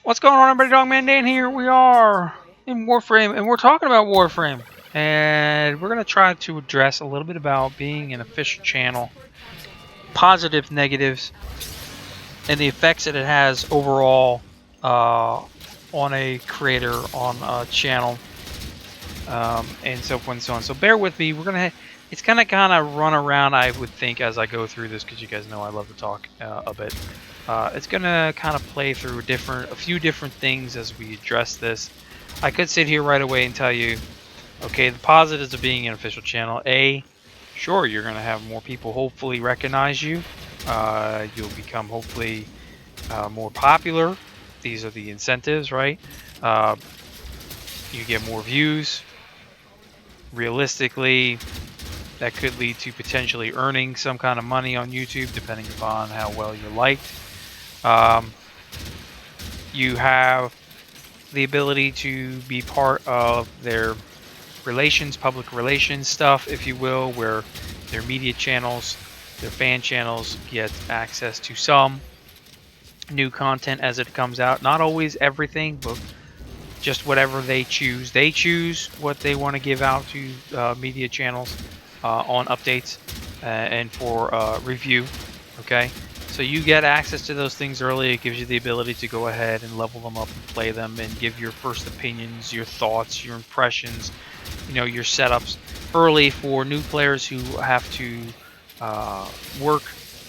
What's going on, everybody? Dogman Dan here. We are in Warframe, and we're talking about Warframe. And we're going to try to address a little bit about being an official channel, positives, negatives, and the effects that it has overall on a creator, on a channel, and so forth and so on. So bear with me. It's going to kind of run around, I would think, as I go through this, because you guys know I love to talk a bit. It's gonna kind of play through a few different things as we address this. I could sit here right away and tell you, okay, the positives of being an official channel. Sure, you're gonna have more people hopefully recognize you. You'll become hopefully more popular. These are the incentives, right? You get more views. Realistically, that could lead to potentially earning some kind of money on YouTube, depending upon how well you're liked. You have the ability to be part of their public relations stuff, if you will, where their media channels, their fan channels get access to some new content as it comes out. Not always everything, but just whatever they choose. They choose what they want to give out to media channels on updates and for review. Okay. So you get access to those things early. It gives you the ability to go ahead and level them up and play them and give your first opinions, your thoughts, your impressions, your setups early for new players who have to work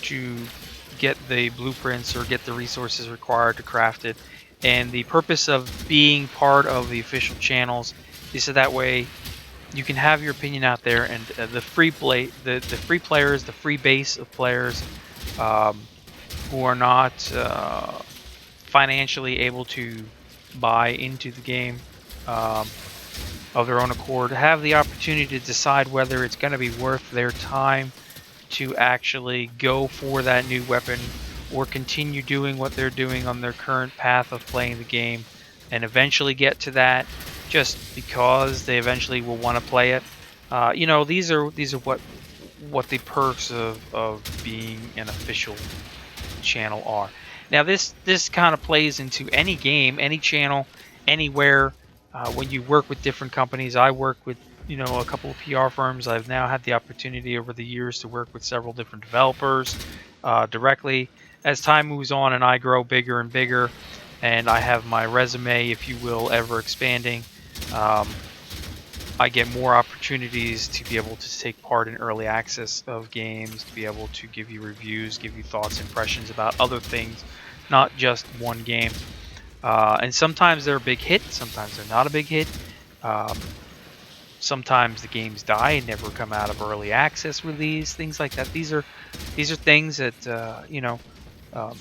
to get the blueprints or get the resources required to craft it. And the purpose of being part of the official channels is so that way you can have your opinion out there, and the free players, the free base of players who are not financially able to buy into the game of their own accord, have the opportunity to decide whether it's going to be worth their time to actually go for that new weapon or continue doing what they're doing on their current path of playing the game and eventually get to that just because they eventually will want to play it. These are what the perks of being an official channel are. Now this kind of plays into any game, any channel, anywhere. When you work with different companies, I work with a couple of PR firms. I've now had the opportunity over the years to work with several different developers directly. As time moves on and I grow bigger and bigger, and I have my resume, if you will, ever expanding, I get more opportunities to be able to take part in early access of games, to be able to give you reviews, give you thoughts, impressions about other things, not just one game. And sometimes they're a big hit, sometimes they're not a big hit. Sometimes the games die and never come out of early access release, things like that. These are things that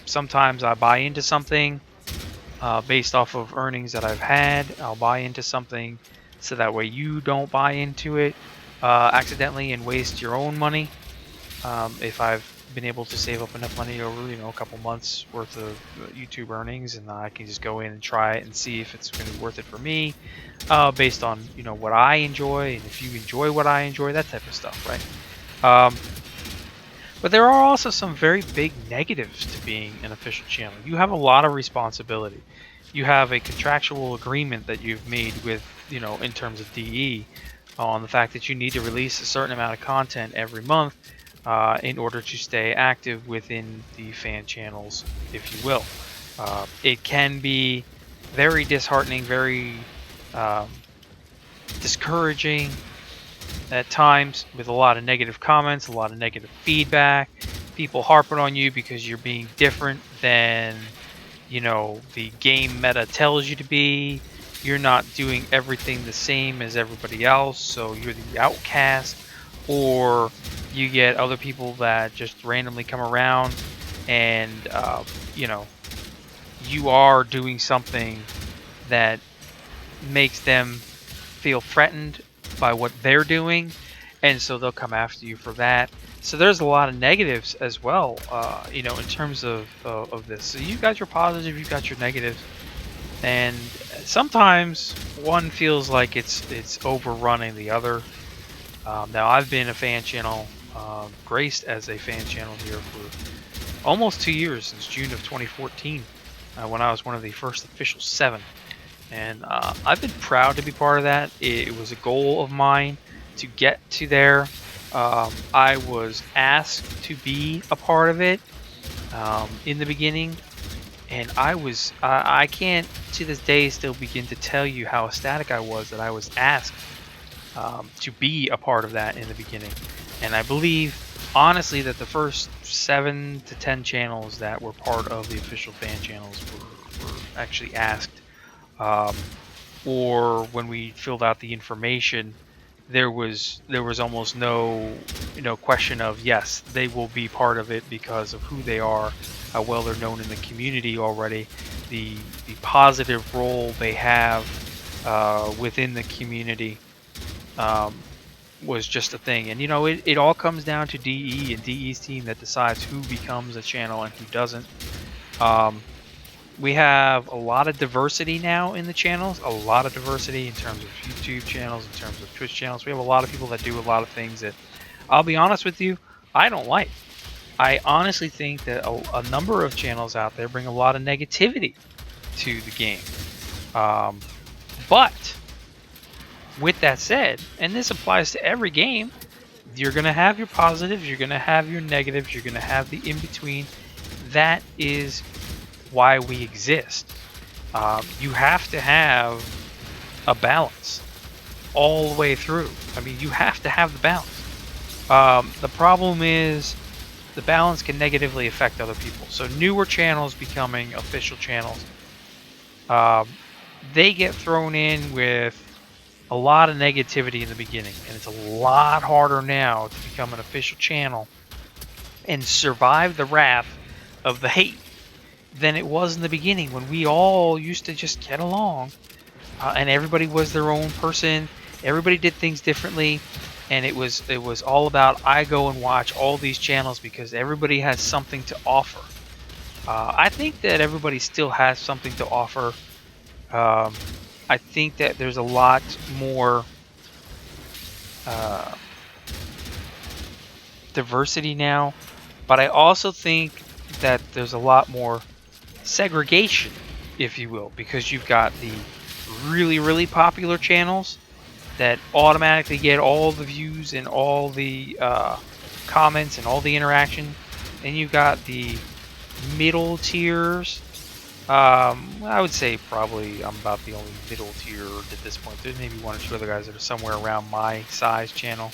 sometimes I buy into something based off of earnings that I've had. I'll buy into something so that way you don't buy into it accidentally and waste your own money. If I've been able to save up enough money over a couple months worth of YouTube earnings, and I can just go in and try it and see if it's going to be worth it for me based on what I enjoy, and if you enjoy what I enjoy, that type of stuff, right? But there are also some very big negatives to being an official channel. You have a lot of responsibility. You have a contractual agreement that you've made with, in terms of DE, on the fact that you need to release a certain amount of content every month in order to stay active within the fan channels, if you will. It can be very disheartening, very discouraging at times, with a lot of negative comments, a lot of negative feedback, people harping on you because you're being different than the game meta tells you to be. You're not doing everything the same as everybody else, so you're the outcast. Or you get other people that just randomly come around and you are doing something that makes them feel threatened by what they're doing, and so they'll come after you for that. So there's a lot of negatives as well, in terms of this. So you've got your positive, you've got your negatives, and sometimes one feels like it's overrunning the other. Now I've been a fan channel, graced as a fan channel here for almost 2 years, since June of 2014. when I was one of the first official 7. And I've been proud to be part of that. It was a goal of mine to get to there. I was asked to be a part of it in the beginning, and I can't to this day still begin to tell you how ecstatic I was that I was asked to be a part of that in the beginning. And I believe honestly that the first 7 to 10 channels that were part of the official fan channels were actually asked, or when we filled out the information, there was almost no question of yes, they will be part of it because of who they are, how well they're known in the community already, the positive role they have within the community was just a thing. And it all comes down to DE and DE's team that decides who becomes a channel and who doesn't. We have a lot of diversity now in the channels, a lot of diversity in terms of YouTube channels, in terms of Twitch channels. We have a lot of people that do a lot of things that, I'll be honest with you, I don't like. I honestly think that a number of channels out there bring a lot of negativity to the game. But with that said, and this applies to every game, you're going to have your positives, you're going to have your negatives, you're going to have the in-between. That is why we exist. You have to have a balance all the way through. I mean, you have to have the balance. The problem is the balance can negatively affect other people. So newer channels becoming official channels, they get thrown in with a lot of negativity in the beginning, and it's a lot harder now to become an official channel and survive the wrath of the hate than it was in the beginning, when we all used to just get along, and everybody was their own person, everybody did things differently, and it was all about, I go and watch all these channels because everybody has something to offer. I think that everybody still has something to offer. I think that there's a lot more diversity now, but I also think that there's a lot more segregation, if you will, because you've got the really popular channels that automatically get all the views and all the comments and all the interaction, and you've got the middle tiers. I would say probably I'm about the only middle tier at this point. There's maybe 1 or 2 other guys that are somewhere around my size channel,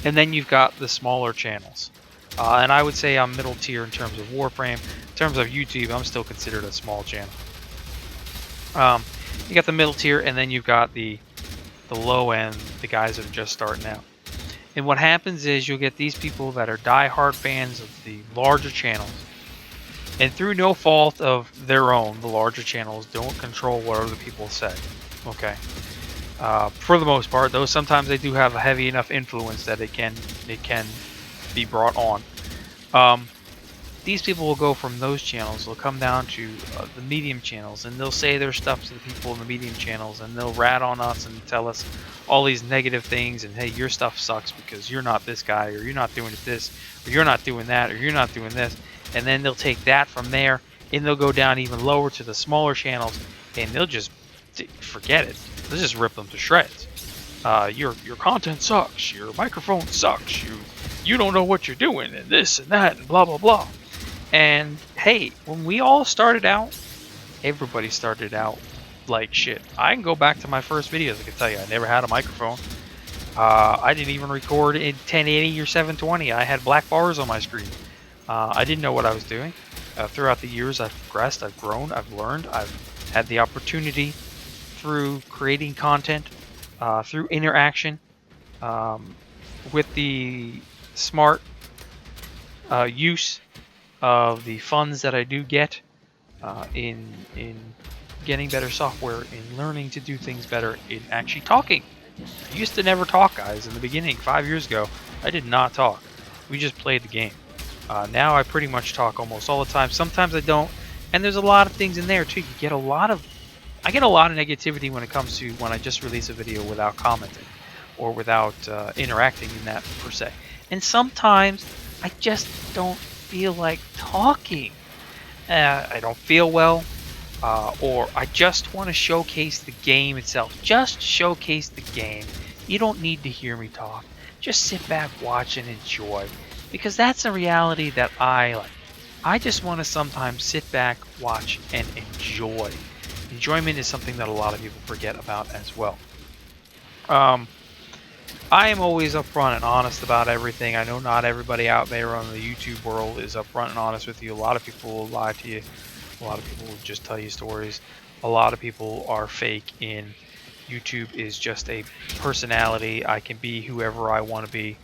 and then you've got the smaller channels. And I would say I'm middle tier in terms of Warframe. In terms of YouTube, I'm still considered a small channel. You got the middle tier, and then you've got the low end, the guys that are just starting out. And what happens is you'll get these people that are die-hard fans of the larger channels, and through no fault of their own, the larger channels don't control what other people say. Okay. For the most part, though, sometimes they do have a heavy enough influence that it can be brought on. These people will go from those channels, they'll come down to the medium channels, and they'll say their stuff to the people in the medium channels, and they'll rat on us and tell us all these negative things, and hey, your stuff sucks because you're not this guy, or you're not doing it this, or you're not doing that, or you're not doing this. And then they'll take that from there, and they'll go down even lower to the smaller channels, and they'll just forget it. They'll just rip them to shreds. Your content sucks, your microphone sucks, you don't know what you're doing, and this and that, and blah blah blah. And hey, when we all started out, everybody started out like shit. I can go back to my first videos. I can tell you, I never had a microphone. I didn't even record in 1080 or 720. I had black bars on my screen. I didn't know what I was doing. Throughout the years, I've progressed, I've grown, I've learned, I've had the opportunity through creating content, through interaction, with the smart use of the funds that I do get in getting better software, in learning to do things better, in actually talking. I used to never talk, guys. In the beginning, 5 years ago, I did not talk. We just played the game. Now I pretty much talk almost all the time. Sometimes I don't, and there's a lot of things in there too. I get a lot of negativity when it comes to when I just release a video without commenting or without interacting in that per se. And sometimes I just don't feel like talking. I don't feel well. or I just want to showcase the game itself. Just showcase the game. You don't need to hear me talk. Just sit back, watch, and enjoy. Because that's a reality that I like. I just want to sometimes sit back, watch, and enjoy. Enjoyment is something that a lot of people forget about as well. I am always upfront and honest about everything. I know not everybody out there on the YouTube world is upfront and honest with you. A lot of people will lie to you. A lot of people will just tell you stories. A lot of people are fake in YouTube is just a personality. I can be whoever I want to be.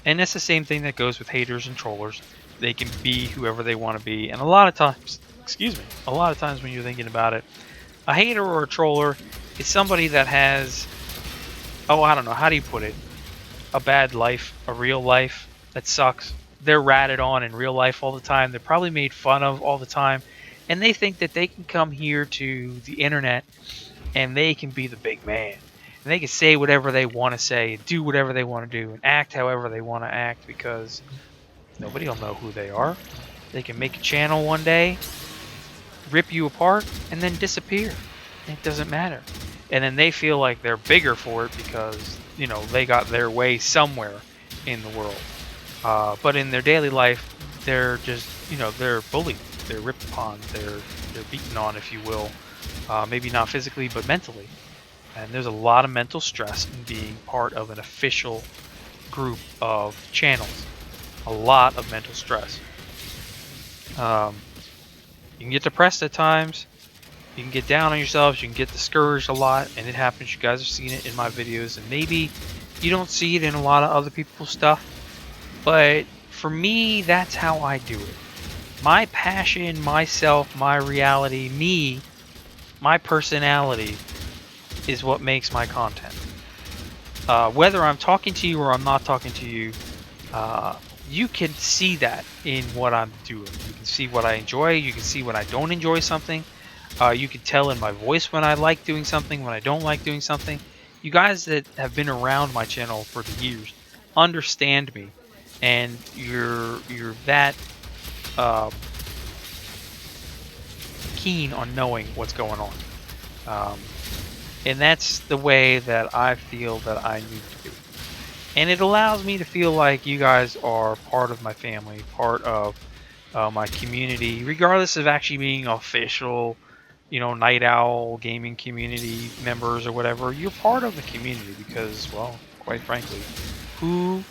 And that's the same thing that goes with haters and trollers. They can be whoever they want to be. And a lot of times, a lot of times when you're thinking about it, a hater or a troller is somebody that has, I don't know, how do you put it? A bad life, a real life that sucks. They're ratted on in real life all the time. They're probably made fun of all the time. And they think that they can come here to the internet and they can be the big man. And they can say whatever they want to say, do whatever they want to do, and act however they want to act because nobody will know who they are. They can make a channel one day, rip you apart, and then disappear. It doesn't matter. And then they feel like they're bigger for it because, they got their way somewhere in the world. But in their daily life, they're just, they're bullied. They're ripped upon. They're beaten on, if you will. Maybe not physically, but mentally. And there's a lot of mental stress in being part of an official group of channels. A lot of mental stress. You can get depressed at times. You can get down on yourselves. You can get discouraged a lot. And it happens. You guys have seen it in my videos. And maybe you don't see it in a lot of other people's stuff. But for me, that's how I do it. My passion, myself, my reality, me, my personality is what makes my content. Whether I'm talking to you or I'm not talking to you, you can see that in what I'm doing. You can see what I enjoy. You can see when I don't enjoy something. You can tell in my voice when I like doing something, when I don't like doing something. You guys that have been around my channel for the years understand me, and you're that keen on knowing what's going on. And that's the way that I feel that I need to be. And it allows me to feel like you guys are part of my family, part of my community, regardless of actually being official, Night Owl gaming community members or whatever. You're part of the community because, well, quite frankly, who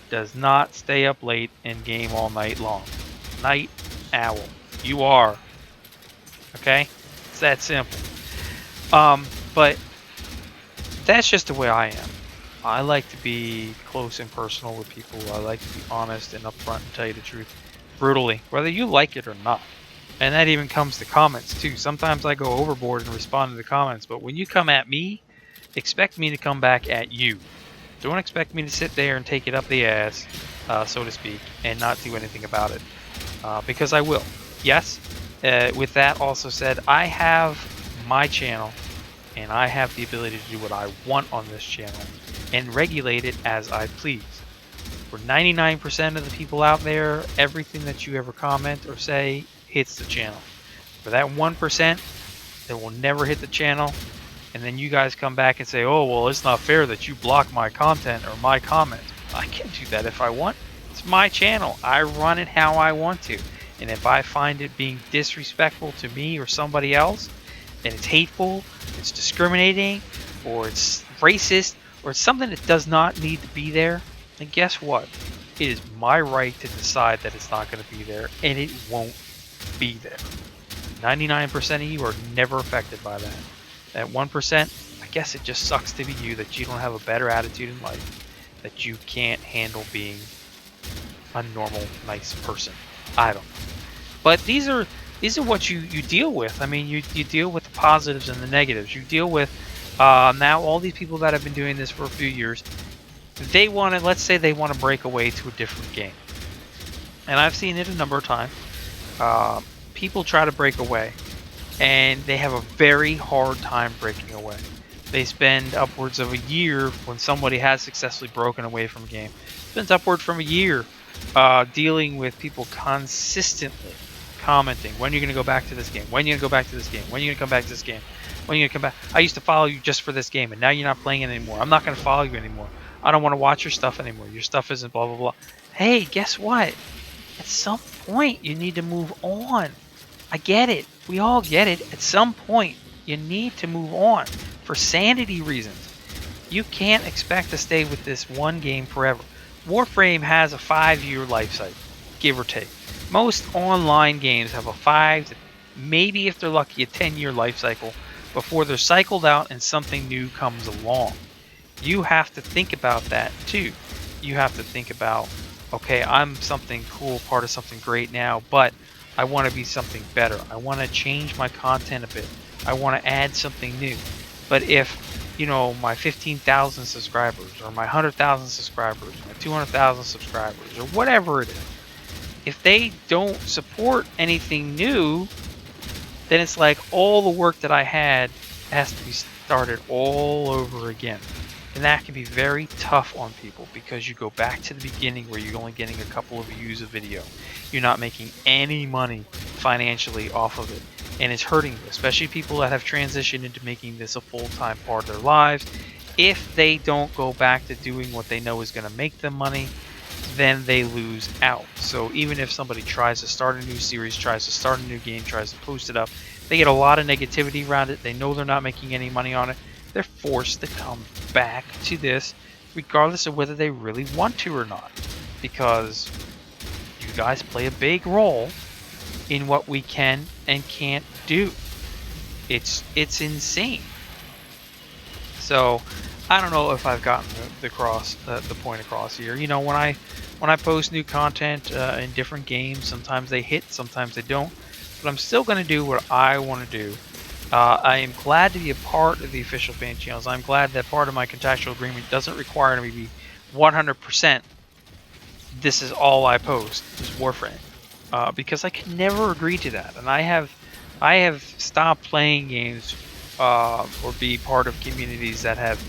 does not stay up late and game all night long? Night Owl. You are. Okay? It's that simple. But that's just the way I am. I like to be close and personal with people. I like to be honest and upfront and tell you the truth brutally, whether you like it or not. And that even comes to comments too. Sometimes I go overboard and respond to the comments, but when you come at me, expect me to come back at you. Don't expect me to sit there and take it up the ass, so to speak, and not do anything about it, because I will. Yes, with that also said, I have my channel, and I have the ability to do what I want on this channel and regulate it as I please. For 99% of the people out there, everything that you ever comment or say hits the channel. For that 1% that will never hit the channel, and then you guys come back and say, oh, well, it's not fair that you block my content or my comments. I can do that if I want. It's my channel. I run it how I want to. And if I find it being disrespectful to me or somebody else, and it's hateful, it's discriminating, or it's racist, or it's something that does not need to be there, then guess what? It is my right to decide that it's not going to be there, and it won't be there. 99% of you are never affected by that. That 1%, I guess it just sucks to be you, that you don't have a better attitude in life, that you can't handle being a normal, nice person. I don't know. But these are what you deal with. I mean, you deal with the positives and the negatives. You deal with now all these people that have been doing this for a few years. They want to, let's say they want to break away to a different game. And I've seen it a number of times. People try to break away, and they have a very hard time breaking away. They spend upwards of a year when somebody has successfully broken away from a game. Spends upward from a year dealing with people consistently commenting, when are you going to go back to this game? When are you going to go back to this game? When are you going to come back to this game? When are you going to come back? I used to follow you just for this game, and now you're not playing it anymore. I'm not going to follow you anymore. I don't want to watch your stuff anymore. Your stuff isn't blah, blah, blah. Hey, guess what? At some point, you need to move on. I get it. We all get it. At some point, you need to move on for sanity reasons. You can't expect to stay with this one game forever. Warframe has a 5-year life cycle, give or take. Most online games have a 5 to maybe, if they're lucky, a 10-year life cycle before they're cycled out and something new comes along. You have to think about that too. You have to think about, okay, I'm something cool, part of something great now, but I want to be something better. I want to change my content a bit. I want to add something new. But if, you know, my 15,000 subscribers or my 100,000 subscribers, my 200,000 subscribers or whatever it is, if they don't support anything new, then it's like all the work that I had has to be started all over again. And that can be very tough on people because you go back to the beginning where you're only getting a couple of views a video. You're not making any money financially off of it. And it's hurting you, especially people that have transitioned into making this a full-time part of their lives. If they don't go back to doing what they know is going to make them money, then they lose out. So even if somebody tries to start a new series, tries to start a new game, tries to post it up, they get a lot of negativity around it. They know they're not making any money on it. They're forced to come back to this regardless of whether they really want to or not, because you guys play a big role in what we can and can't do. It's insane. So I don't know if I've gotten the point across here. You know, when I post new content in different games, sometimes they hit, sometimes they don't, but I'm still going to do what I want to do. I am glad to be a part of the official fan channels. I'm glad that part of my contractual agreement doesn't require me to be 100%. This is all I post is Warframe, because I can never agree to that, and I have stopped playing games or be part of communities that have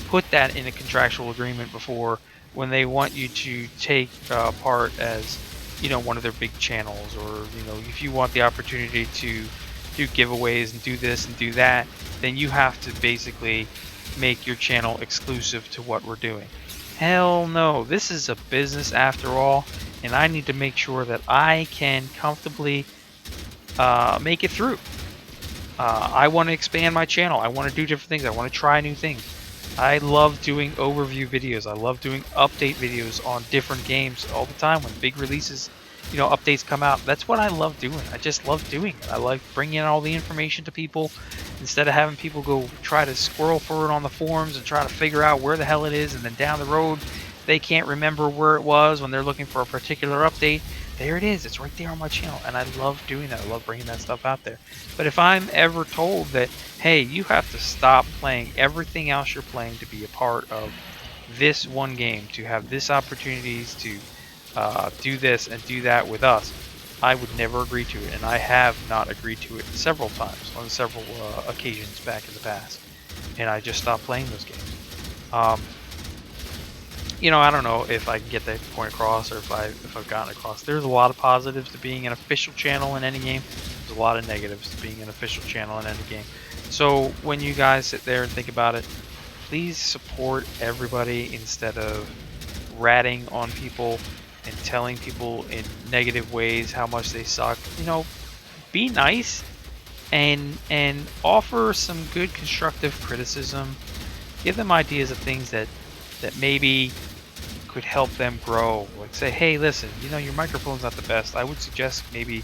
put that in a contractual agreement before, when they want you to take part as, you know, one of their big channels, or, you know, if you want the opportunity to do giveaways and do this and do that, then you have to basically make your channel exclusive to what we're doing. Hell no, this is a business after all, and I need to make sure that I can comfortably make it through. I want to expand my channel. I want to do different things. I want to try new things. I love doing overview videos. I love doing update videos on different games all the time when big releases, you know, updates come out. That's what I love doing. I just love doing it. I like bringing all the information to people instead of having people go try to squirrel through it on the forums and try to figure out where the hell it is, and then down the road they can't remember where it was when they're looking for a particular update. There it is. It's right there on my channel, and I love doing that. I love bringing that stuff out there. But if I'm ever told that, hey, you have to stop playing everything else you're playing to be a part of this one game, to have this opportunities to do this and do that with us, I would never agree to it, and I have not agreed to it several times on several occasions back in the past, and I just stopped playing those games. You know, I don't know if I can get that point across, or if I've gotten across. There's a lot of positives to being an official channel in any game. There's a lot of negatives to being an official channel in any game. So when you guys sit there and think about it, please support everybody instead of ratting on people and telling people in negative ways how much they suck. You know, be nice and offer some good constructive criticism. Give them ideas of things that maybe could help them grow. Like, say, hey, listen, you know, your microphone's not the best. I would suggest maybe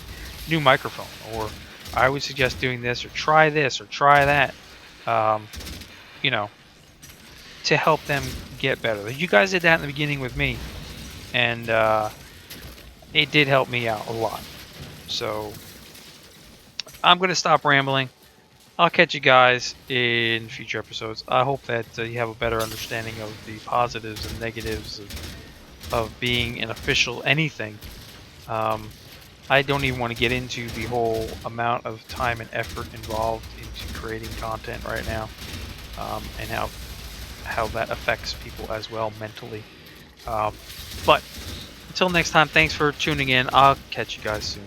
new microphone, or I would suggest doing this, or try that. You know, to help them get better. You guys did that in the beginning with me, and it did help me out a lot. So I'm going to stop rambling. I'll catch you guys in future episodes. I hope that you have a better understanding of the positives and negatives of being an official anything. I don't even want to get into the whole amount of time and effort involved into creating content right now, and how that affects people as well mentally. But until next time, thanks for tuning in. I'll catch you guys soon.